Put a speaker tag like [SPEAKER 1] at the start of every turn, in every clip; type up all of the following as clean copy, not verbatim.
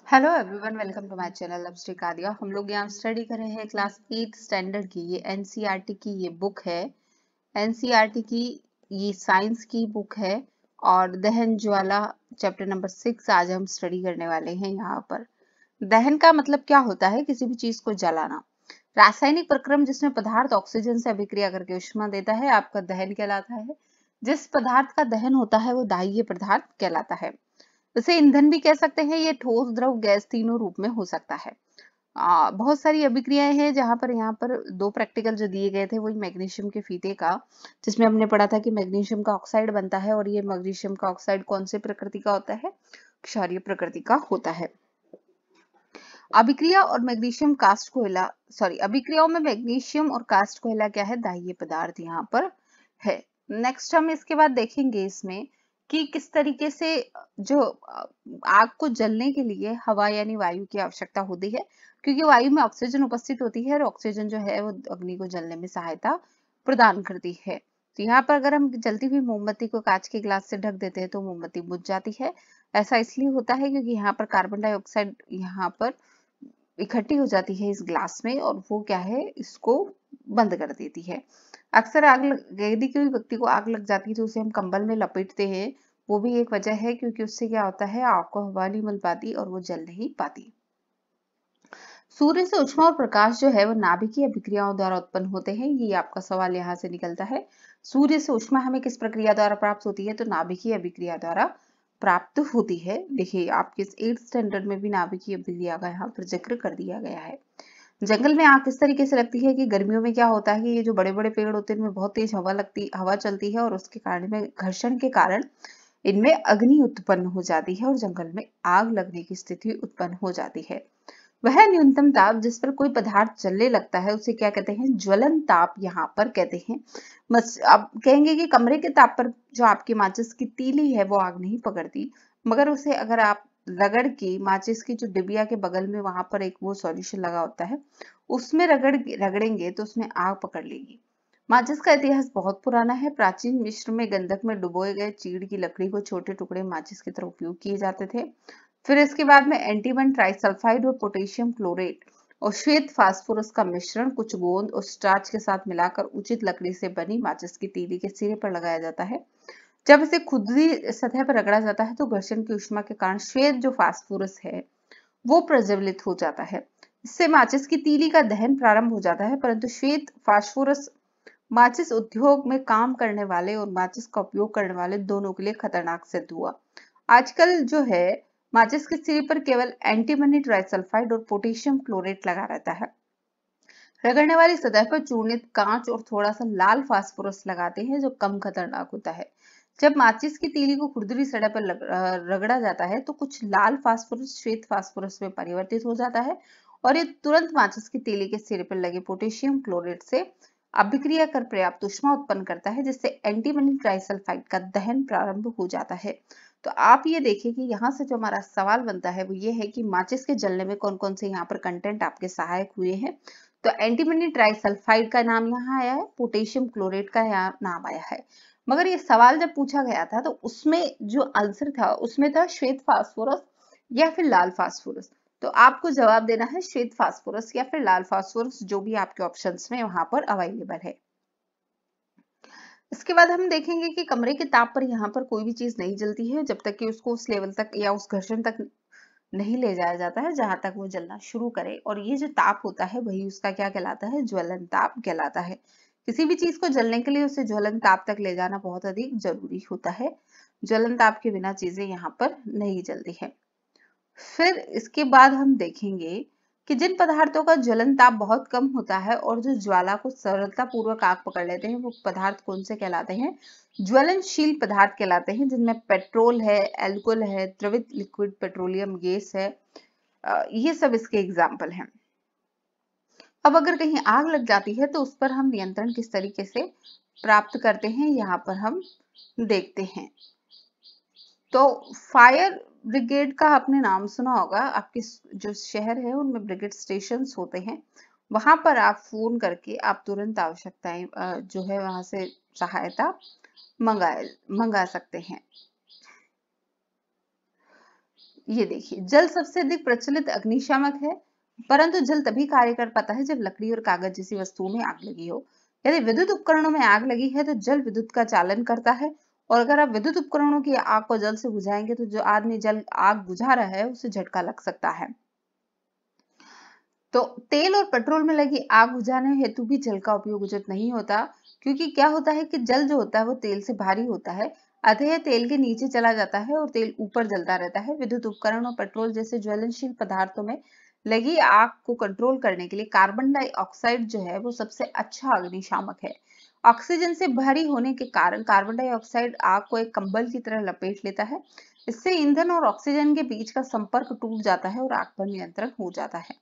[SPEAKER 1] Hello everyone, welcome to my channel love Kadiya. हम लोग यहाँ स्टडी कर रहे हैं क्लास 8 स्टैंडर्ड की। ये एनसीईआरटी की ये बुक है। एनसीईआरटी की ये साइंस की बुक है और दहन ज्वाला चैप्टर नंबर 6 आज हम स्टडी करने वाले हैं। यहाँ पर दहन का मतलब क्या होता है? किसी भी चीज को जलाना। रासायनिक प्रक्रम जिसमें पदार्थ ऑक्सीजन से अभिक्रिया करके ऊष्मा देता है, आपका दहन कहलाता है। जिस पदार्थ का दहन होता है वो दाह्य पदार्थ कहलाता है। इसे ईंधन भी कह सकते हैं। ये ठोस, द्रव, गैस तीनों रूप में हो सकता है। बहुत सारी अभिक्रियाएं हैं जहां पर यहाँ पर दो प्रैक्टिकल जो दिए गए थे वही मैग्नीशियम के फीते का, जिसमें हमने पढ़ा था कि मैग्नीशियम का ऑक्साइड बनता है और ये मैग्नीशियम का ऑक्साइड कौन से प्रकृति का होता है? क्षारीय प्रकृति का होता है। अभिक्रिया और मैग्नीशियम कास्ट कोयला, सॉरी, अभिक्रियाओं में मैग्नीशियम और कास्ट कोयला क्या है? दाह्य पदार्थ यहाँ पर है। नेक्स्ट हम इसके बाद देखेंगे इसमें कि किस तरीके से जो आग को जलने के लिए हवा यानी वायु की आवश्यकता होती है, क्योंकि वायु में ऑक्सीजन उपस्थित होती है और ऑक्सीजन जो है वो अग्नि को जलने में सहायता प्रदान करती है। तो यहाँ पर अगर हम जलती हुई मोमबत्ती को कांच के ग्लास से ढक देते हैं तो मोमबत्ती बुझ जाती है। ऐसा इसलिए होता है क्योंकि यहाँ पर कार्बन डाइऑक्साइड यहाँ पर इकट्ठी हो जाती है इस ग्लास में और वो क्या है, इसको बंद कर देती है। अक्सर यदि कोई व्यक्ति को आग लग जाती है तो उसे हम कंबल में लपेटते हैं। वो भी एक वजह है, क्योंकि उससे क्या होता है, आग को हवा नहीं मिल पाती और वो जल नहीं पाती। सूर्य से ऊष्मा और प्रकाश जो है वो नाभिकीय अभिक्रियाओं द्वारा उत्पन्न होते हैं। ये आपका सवाल यहाँ से निकलता है। सूर्य से ऊष्मा हमें किस प्रक्रिया द्वारा प्राप्त होती है? तो नाभिकीय अभिक्रिया द्वारा प्राप्त होती है। देखिए, आपके 8th स्टैंडर्ड में भी नाभिकीय अभिक्रिया का यहाँ पर जिक्र कर दिया गया है। जंगल में आग किस तरीके से लगती है कि गर्मियों में क्या होता है कि ये जो बड़े बड़े पेड़ होते हैं इनमें बहुत तेज हवा चलती है और उसके कारण में घर्षण के कारण इनमें अग्नि उत्पन्न हो जाती है और जंगल में आग लगने की स्थिति उत्पन्न हो जाती है। वह न्यूनतम ताप जिस पर कोई पदार्थ जलने लगता है उसे क्या कहते हैं? ज्वलन ताप यहाँ पर कहते हैं। बस आप कहेंगे कि कमरे के ताप पर जो आपकी माचिस की तीली है वो आग नहीं पकड़ती, मगर उसे अगर आप रगड़ के माचिस की जो डिबिया के बगल में वहां पर एक वो सॉल्यूशन लगा होता है उसमें रगड़ेंगे तो उसमें आग पकड़ लेगी। माचिस का इतिहास बहुत पुराना है। प्राचीन मिस्र में गंधक में डुबोए गए चीड़ की लकड़ी को छोटे टुकड़े माचिस की तरह उपयोग किए जाते थे। फिर इसके बाद में एंटीमन ट्राइसल्फाइड और पोटेशियम क्लोरेट और श्वेत फास्फोरस का मिश्रण कुछ गोंद और स्टार्च के साथ मिलाकर उचित लकड़ी से बनी माचिस की तीली के सिरे पर लगाया जाता है। जब इसे खुदरी सतह पर रगड़ा जाता है तो घर्षण की ऊष्मा के कारण श्वेत जो फास्फोरस है वो प्रज्वलित हो जाता है। इससे माचिस की तीली का दहन प्रारंभ हो जाता है, परंतु श्वेत फास्फोरस माचिस उद्योग में काम करने वाले और माचिस का उपयोग करने वाले दोनों के लिए खतरनाक सिद्ध हुआ। आजकल जो है माचिस के सिरे पर केवल एंटीमनी ट्राइसल्फाइड और पोटेशियम क्लोरेट लगा रहता है। रगड़ने वाली सतह पर चूर्णित कांच और थोड़ा सा लाल फास्फोरस लगाते हैं जो कम खतरनाक होता है। जब माचिस की तीली को खुरदरी सतह पर रगड़ा जाता है तो कुछ लाल फास्फोरस श्वेत फास्फोरस में परिवर्तित हो जाता है और ये तुरंत माचिस की तीली के सिरे पर लगे पोटेशियम क्लोरेट से अभिक्रिया कर पर्याप्त ऊष्मा उत्पन्न करता है, जिससे एंटीमनी ट्राइसल्फाइड का दहन प्रारंभ हो जाता है। तो आप ये देखिए कि यहाँ से जो हमारा सवाल बनता है वो ये है कि माचिस के जलने में कौन कौन से यहाँ पर कंटेंट आपके सहायक हुए हैं। तो एंटीमनी ट्राइसल्फाइड का नाम यहाँ आया है, पोटेशियम क्लोरेट का यहाँ नाम आया है। मगर ये सवाल जब पूछा गया था तो उसमें जो आंसर था उसमें था श्वेत फास्फोरस या फिर लाल फास्फोरस। तो आपको जवाब देना है श्वेत फास्फोरस या फिर लाल फास्फोरस, जो भी आपके ऑप्शंस में वहां पर अवेलेबल है। इसके बाद हम देखेंगे कि कमरे के ताप पर यहाँ पर कोई भी चीज नहीं जलती है जब तक कि उसको उस लेवल तक या उस घर्षण तक नहीं ले जाया जाता है जहां तक वो जलना शुरू करे, और ये जो ताप होता है वही उसका क्या कहलाता है? ज्वलन ताप कहलाता है। किसी भी चीज को जलने के लिए उसे ज्वलन ताप तक ले जाना बहुत अधिक जरूरी होता है। ज्वलन ताप के बिना चीजें यहाँ पर नहीं जलती है। फिर इसके बाद हम देखेंगे कि जिन पदार्थों का ज्वलन ताप बहुत कम होता है और जो ज्वाला को सरलता पूर्वक आग पकड़ लेते हैं वो पदार्थ कौन से कहलाते हैं? ज्वलनशील पदार्थ कहलाते हैं, जिनमें पेट्रोल है, एल्कोहल है, द्रवित लिक्विड पेट्रोलियम गैस है। ये सब इसके एग्जाम्पल हैं। अब अगर कहीं आग लग जाती है तो उस पर हम नियंत्रण किस तरीके से प्राप्त करते हैं, यहाँ पर हम देखते हैं। तो फायर ब्रिगेड का आपने नाम सुना होगा। आपके जो शहर है उनमें ब्रिगेड स्टेशन होते हैं, वहां पर आप फोन करके आप तुरंत आवश्यकताएं जो है वहां से सहायता मंगा सकते हैं। ये देखिए, जल सबसे अधिक प्रचलित अग्निशामक है, परंतु जल तभी कार्य कर पाता है जब लकड़ी और कागज जैसी वस्तुओं में आग लगी हो। यदि विद्युत उपकरणों में आग लगी है तो जल विद्युत का चालन करता है, और अगर आप विद्युत उपकरणों की आग को जल से बुझाएंगे तो जो आदमी जल आग बुझा रहा है उसे झटका लग सकता है। तो तेल और पेट्रोल में लगी आग बुझाने हेतु भी जल का उपयोग उचित नहीं होता, क्योंकि क्या होता है कि जल जो होता है वो तेल से भारी होता है, अतः तेल के नीचे चला जाता है और तेल ऊपर जलता रहता है। विद्युत उपकरण और पेट्रोल जैसे ज्वलनशील पदार्थों में लगी आग को कंट्रोल करने के लिए कार्बन डाइऑक्साइड जो है वो सबसे अच्छा अग्निशामक है। ऑक्सीजन से भारी होने के कारण कार्बन डाइऑक्साइड आग को एक कंबल की तरह लपेट लेता है। इससे ईंधन और ऑक्सीजन के बीच का संपर्क टूट जाता है और आग पर नियंत्रण हो जाता है।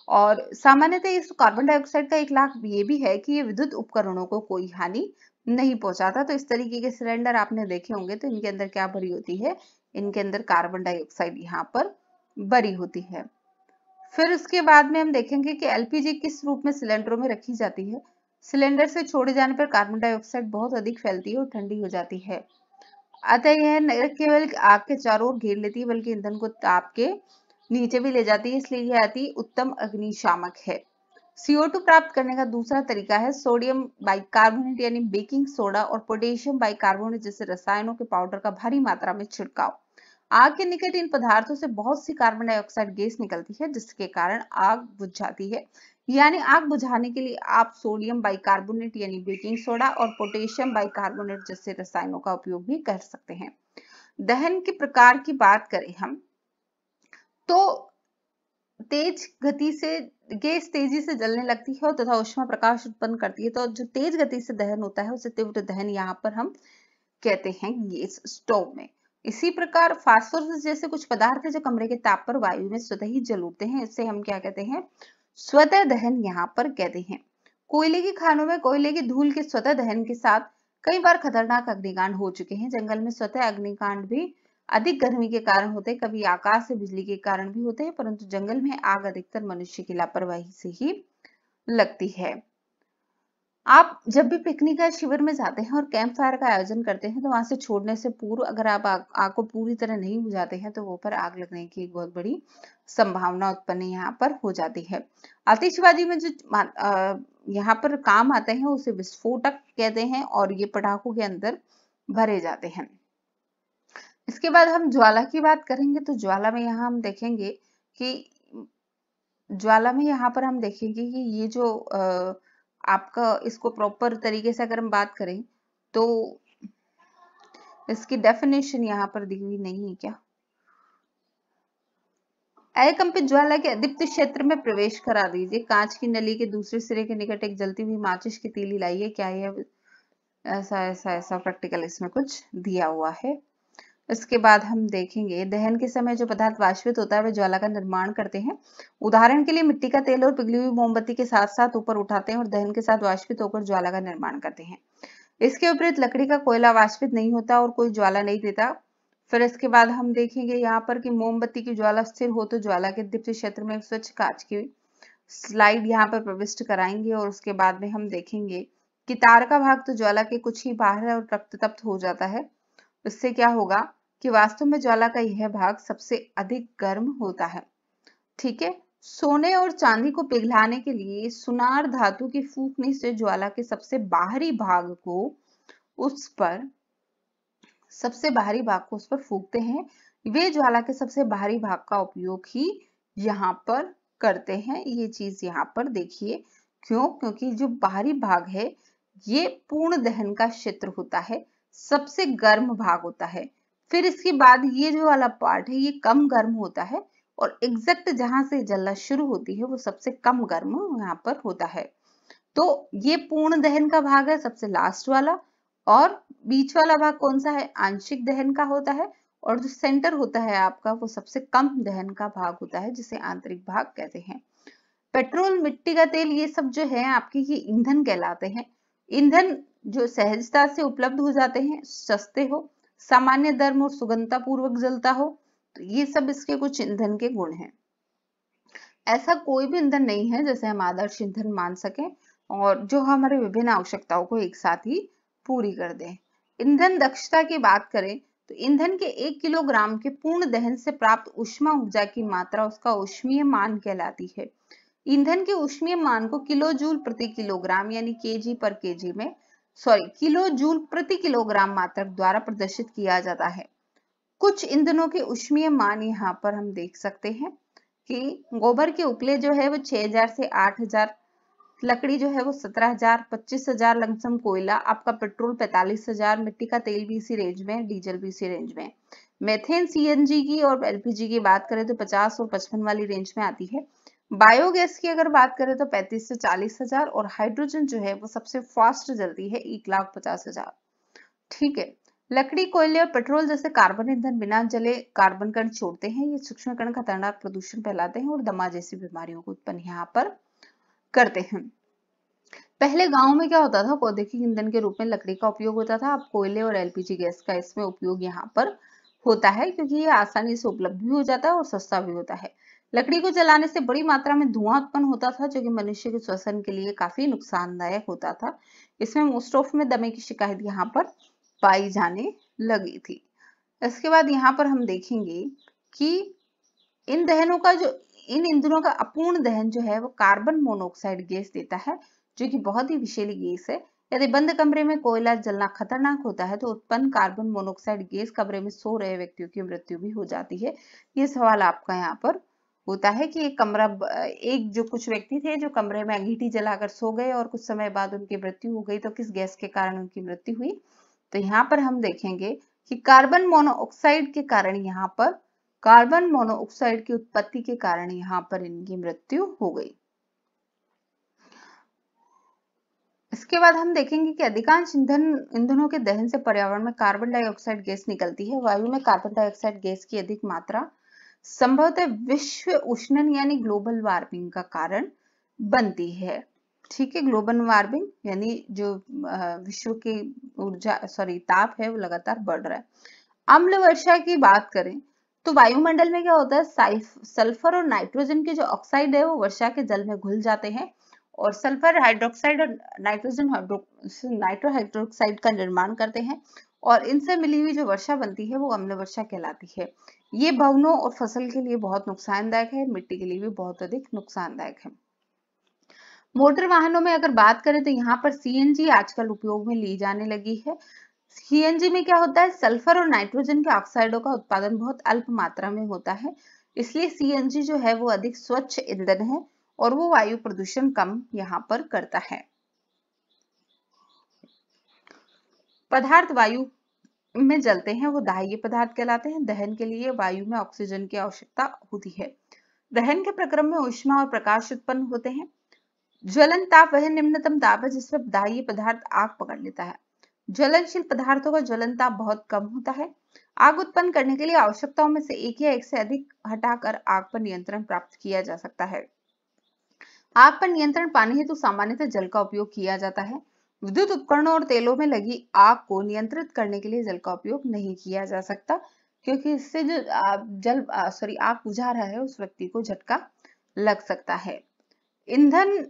[SPEAKER 1] और सामान्यतः इस कार्बन डाइऑक्साइड का एक लाभ ये भी है कि ये विद्युत उपकरणों को कोई हानि नहीं पहुंचाता। तो इस तरीके के सिलेंडर आपने देखे होंगे, तो इनके अंदर क्या भरी होती है, इनके अंदर कार्बन डाइऑक्साइड यहाँ पर भरी होती है। फिर उसके बाद में हम देखेंगे कि एलपीजी किस रूप में सिलेंडरों में रखी जाती है। सिलेंडर से छोड़े जाने पर कार्बन डाइऑक्साइड बहुत अधिक फैलती है और ठंडी हो जाती है, अतः यह न केवल आग के चारों ओर घेर लेती है बल्कि ईंधन को ताप के नीचे भी ले जाती है, इसलिए यह अति उत्तम अग्निशामक है। CO2 प्राप्त करने का दूसरा तरीका है सोडियम बाइकार्बोनेट यानी बेकिंग सोडा और पोटेशियम बाइकार्बोनेट जैसे रसायनों के पाउडर का भारी मात्रा में छिड़काव। आग के निकट इन पदार्थों से बहुत सी कार्बन डाइऑक्साइड गैस निकलती है, जिसके कारण आग बुझ जाती है। यानी आग बुझाने के लिए आप सोडियम बाइकार्बोनेट यानी बेकिंग सोडा और पोटेशियम बाइकार्बोनेट जैसे रसायनों का उपयोग भी कर सकते हैं। दहन के प्रकार की बात करें हम, तो तेज गति से गैस तेजी से जलने लगती है तथा ऊष्मा प्रकाश उत्पन्न करती है। तो जो तेज गति से दहन होता है उसे तीव्र दहन यहाँ पर हम कहते हैं गैस स्टोव में। इसी प्रकार फास्फोरस जैसे कुछ पदार्थ है जो कमरे के ताप पर वायु में स्वतः ही जल उठते हैं, इससे हम क्या कहते हैं, स्वतः दहन यहाँ पर कहते हैं। कोयले की खानों में कोयले की धूल के स्वतः दहन के साथ कई बार खतरनाक अग्निकांड हो चुके हैं। जंगल में स्वतः अग्निकांड भी अधिक गर्मी के कारण होते हैं, कभी आकाश से बिजली के कारण भी होते हैं, परंतु जंगल में आग अधिकतर मनुष्य की लापरवाही से ही लगती है। आप जब भी पिकनिक या शिविर में जाते हैं और कैंप फायर का आयोजन करते हैं तो वहां से छोड़ने से पूर्व अगर आप आग को पूरी तरह नहीं बुझाते हैं तो वो पर आग लगने की एक बहुत बड़ी संभावना उत्पन्न यहाँ पर हो जाती है। आतिशबाजी में जो यहाँ पर काम आते हैं उसे विस्फोटक कहते हैं और ये पटाखों के अंदर भरे जाते हैं। इसके बाद हम ज्वाला की बात करेंगे, तो ज्वाला में यहाँ हम देखेंगे कि ज्वाला में यहाँ पर हम देखेंगे कि ये जो आपका इसको प्रॉपर तरीके से अगर हम बात करें तो इसकी डेफिनेशन यहाँ पर दी हुई नहीं है क्या। अकंपित ज्वाला के अदीप्त क्षेत्र में प्रवेश करा दीजिए। कांच की नली के दूसरे सिरे के निकट एक जलती हुई माचिस की तीली लाइए। क्या यह ऐसा प्रैक्टिकल इसमें कुछ दिया हुआ है। इसके बाद हम देखेंगे दहन के समय जो पदार्थ वाष्पित होता है वह ज्वाला का निर्माण करते हैं। उदाहरण के लिए मिट्टी का तेल और पिघली हुई मोमबत्ती के साथ साथ ऊपर उठाते हैं और दहन के साथ वाष्पित होकर ज्वाला का निर्माण करते हैं। इसके विपरीत लकड़ी का कोयला वाष्पित नहीं होता और कोई ज्वाला नहीं देता। फिर इसके बाद हम देखेंगे यहाँ पर कि मोमबत्ती की ज्वाला स्थिर हो तो ज्वाला के दीप्त क्षेत्र में एक स्वच्छ कांच की स्लाइड यहाँ पर प्रविष्ट कराएंगे और उसके बाद में हम देखेंगे कि तार का भाग तो ज्वाला के कुछ ही बाहर है और रक्त तप्त हो जाता है। इससे क्या होगा कि वास्तव में ज्वाला का यह भाग सबसे अधिक गर्म होता है। ठीक है। सोने और चांदी को पिघलाने के लिए सुनार धातु की फूंकने से ज्वाला के सबसे बाहरी भाग को उस पर फूंकते हैं। वे ज्वाला के सबसे बाहरी भाग का उपयोग ही यहाँ पर करते हैं। ये चीज यहाँ पर देखिए, क्यों? क्योंकि जो बाहरी भाग है ये पूर्ण दहन का क्षेत्र होता है, सबसे गर्म भाग होता है। फिर इसके बाद ये जो वाला पार्ट है ये कम गर्म होता है और एग्जैक्ट जहां से जलना शुरू होती है वो सबसे कम गर्म यहाँ पर होता है। तो ये पूर्ण दहन का भाग है सबसे लास्ट वाला, और बीच वाला भाग कौन सा है, आंशिक दहन का होता है, और जो सेंटर होता है आपका वो सबसे कम दहन का भाग होता है जिसे आंतरिक भाग कहते हैं। पेट्रोल, मिट्टी का तेल, ये सब जो है आपके ये ईंधन कहलाते हैं। ईंधन जो सहजता से उपलब्ध हो जाते हैं, सस्ते हो, सामान्य दर और सुगमता पूर्वक जलता हो, तो ये सब इसके कुछ ईंधन के गुण हैं। ऐसा कोई भी ईंधन नहीं है जैसे हम आदर्श ईंधन मान सकें और जो हमारे विभिन्न आवश्यकताओं को एक साथ ही पूरी कर दे। ईंधन दक्षता की बात करें तो ईंधन के 1 किलोग्राम के पूर्ण दहन से प्राप्त ऊष्मा ऊर्जा की मात्रा उसका ऊष्मीय मान कहलाती है। ईंधन के ऊष्मीय मान को किलो जूल प्रति किलोग्राम यानी केजी पर केजी में किलो जूल प्रति किलोग्राम मात्रक द्वारा प्रदर्शित किया जाता है। कुछ ईंधनों के ऊष्मीय मान यहाँ पर हम देख सकते हैं कि गोबर के उपले जो है वो 6000 से 8000, लकड़ी जो है वो 17000, 25000 लमसम कोयला, आपका पेट्रोल 45000, मिट्टी का तेल भी इसी रेंज में, डीजल भी इसी रेंज में। मेथेन सीएनजी की और एलपीजी की बात करें तो 50 और 55 वाली रेंज में आती है। बायोगैस की अगर बात करें तो 35 से 40,000 और हाइड्रोजन जो है वो सबसे फास्ट जलती है 1,50,000। ठीक है। लकड़ी, कोयले और पेट्रोल जैसे कार्बन ईंधन बिना जले कार्बन कण छोड़ते हैं। ये सूक्ष्म कण खतरनाक प्रदूषण फैलाते हैं और दमा जैसी बीमारियों को उत्पन्न यहाँ पर करते हैं। पहले गांव में क्या होता था, औद्योगिक ईंधन के रूप में लकड़ी का उपयोग होता था। अब कोयले और एलपीजी गैस का इसमें उपयोग यहाँ पर होता है क्योंकि ये आसानी से उपलब्ध भी हो जाता है और सस्ता भी होता है। लकड़ी को जलाने से बड़ी मात्रा में धुआं उत्पन्न होता था जो कि मनुष्य के श्वसन के लिए काफी नुकसानदायक होता था। इसमें मोस्ट ऑफ में दमे की शिकायत यहाँ पर पाई जाने लगी थी। इसके बाद यहाँ पर हम देखेंगे कि इन ईंधनों का अपूर्ण दहन जो है वो कार्बन मोनोऑक्साइड गैस देता है जो कि बहुत ही विषैली गैस है। यदि बंद कमरे में कोयला जलना खतरनाक होता है तो उत्पन्न कार्बन मोनोऑक्साइड गैस कमरे में सो रहे व्यक्तियों की मृत्यु भी हो जाती है। ये सवाल आपका यहाँ पर होता है कि जो कुछ व्यक्ति थे जो कमरे में अंगीठी जलाकर सो गए और कुछ समय बाद उनकी मृत्यु हो गई, तो किस गैस के कारण उनकी मृत्यु हुई? तो यहाँ पर हम देखेंगे कि कार्बन मोनोऑक्साइड के कारण कार्बन मोनोऑक्साइड की उत्पत्ति के कारण यहाँ पर इनकी मृत्यु हो गई। इसके बाद हम देखेंगे कि अधिकांश ईंधनों के दहन से पर्यावरण में कार्बन डाइऑक्साइड गैस निकलती है। वायु में कार्बन डाइऑक्साइड गैस की अधिक मात्रा संभवतः विश्व उष्णन यानी ग्लोबल वार्मिंग का कारण बनती है। ठीक है, ग्लोबल वार्मिंग यानी जो विश्व की ताप है वो लगातार बढ़ रहा है। अम्ल वर्षा की बात करें तो वायुमंडल में क्या होता है, सल्फर और नाइट्रोजन के जो ऑक्साइड है वो वर्षा के जल में घुल जाते हैं और सल्फर हाइड्रोक्साइड और नाइट्रो हाइड्रोक्साइड का निर्माण करते हैं और इनसे मिली हुई जो वर्षा बनती है वो अम्ल वर्षा कहलाती है। ये भवनों और फसल के लिए बहुत नुकसानदायक है, मिट्टी के लिए भी बहुत अधिक नुकसानदायक है। मोटर वाहनों में अगर बात करें तो यहाँ पर सीएनजी आजकल उपयोग में ली जाने लगी है। सीएनजी में क्या होता है, सल्फर और नाइट्रोजन के ऑक्साइडों का उत्पादन बहुत अल्प मात्रा में होता है, इसलिए सीएनजी जो है वो अधिक स्वच्छ ईंधन है और वो वायु प्रदूषण कम यहाँ पर करता है। पदार्थ वायु में जलते हैं वो दाह्य पदार्थ कहलाते हैं। दहन के लिए वायु में ऑक्सीजन की आवश्यकता होती है। दहन के प्रक्रम में ऊष्मा और प्रकाश उत्पन्न होते हैं। ज्वलन ताप वह निम्नतम ताप है जिसमें दाह्य पदार्थ आग पकड़ लेता है। ज्वलनशील पदार्थों का ज्वलन ताप बहुत कम होता है। आग उत्पन्न करने के लिए आवश्यकताओं में से एक या एक से अधिक हटाकर आग पर नियंत्रण प्राप्त किया जा सकता है। आग पर नियंत्रण पाने हेतु सामान्यतः जल का उपयोग किया जाता है। विद्युत उपकरणों और तेलों में लगी आग को नियंत्रित करने के लिए जल का उपयोग नहीं किया जा सकता क्योंकि इससे जो आग बुझा रहा है उस व्यक्ति को झटका लग सकता है। ईंधन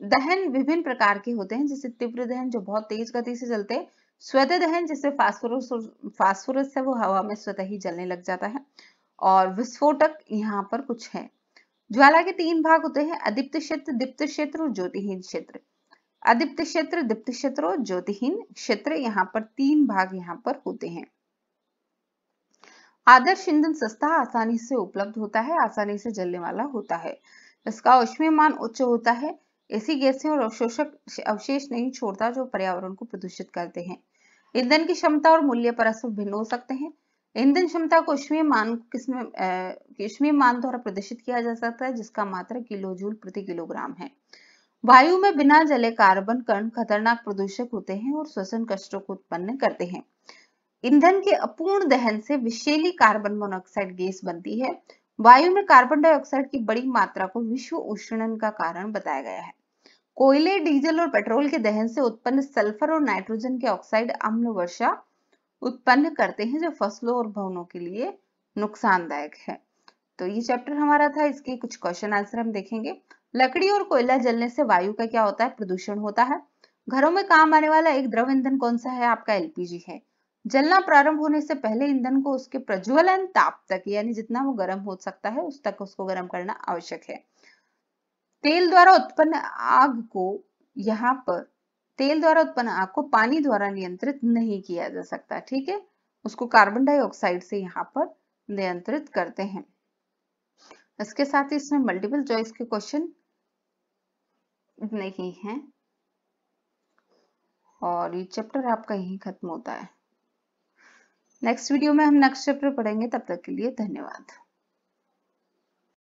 [SPEAKER 1] दहन विभिन्न प्रकार के होते हैं, जैसे तीव्र दहन जो बहुत तेज गति से जलते हैं, स्वतः दहन जिससे फास्फोरस है वो हवा में स्वतः ही जलने लग जाता है, और विस्फोटक यहाँ पर कुछ है। ज्वाला के 3 भाग होते हैं, अदीप्त क्षेत्र, दीप्त क्षेत्र और ज्योतिहीन क्षेत्र। अदीप्त क्षेत्र, दीप्त क्षेत्र और ज्योतिहीन क्षेत्र, यहाँ पर 3 भाग यहाँ पर होते हैं। आदर्श ईंधन सस्ता, आसानी से उपलब्ध होता है, आसानी से जलने वाला होता है। इसका ऊष्मीय मान उच्च होता है, ऐसी गैसें और अवशोषक अवशेष नहीं छोड़ता जो पर्यावरण को प्रदूषित करते हैं। ईंधन की क्षमता और मूल्य परस्पर भिन्न हो सकते हैं। ईंधन क्षमता को ऊष्मीय मान द्वारा प्रदर्शित किया जा सकता है जिसका मात्रा किलो जूल प्रति किलोग्राम है। वायु में बिना जले कार्बन कण खतरनाक प्रदूषक होते हैं और श्वसन कष्टों को उत्पन्न करते हैं। ईंधन के अपूर्ण दहन से विषैली कार्बन मोनोऑक्साइड गैस बनती है। वायु में कार्बन डाइऑक्साइड की बड़ी मात्रा को विश्व उष्णन का कारण बताया गया है। कोयले, डीजल और पेट्रोल के दहन से उत्पन्न सल्फर और नाइट्रोजन के ऑक्साइड अम्ल वर्षा उत्पन्न करते हैं जो फसलों और भवनों के लिए नुकसानदायक है। तो ये चैप्टर हमारा था, इसके कुछ क्वेश्चन आंसर हम देखेंगे। लकड़ी और कोयला जलने से वायु का क्या होता है, प्रदूषण होता है। घरों में काम आने वाला एक द्रव ईंधन कौन सा है, आपका एलपीजी है। जलना प्रारंभ होने से पहले ईंधन को उसके प्रज्वलन ताप तक, यानी जितना वो गर्म हो सकता है उस तक उसको गर्म करना आवश्यक है। तेल द्वारा उत्पन्न आग को यहाँ पर तेल द्वारा उत्पन्न आग को पानी द्वारा नियंत्रित नहीं किया जा सकता, ठीक है, उसको कार्बन डाइऑक्साइड से यहाँ पर नियंत्रित करते हैं। इसके साथ ही इसमें मल्टीपल चॉइस के क्वेश्चन नहीं है और ये चैप्टर आपका यहीं खत्म होता है। नेक्स्ट वीडियो में हम नेक्स्ट चैप्टर पढ़ेंगे, तब तक के लिए धन्यवाद।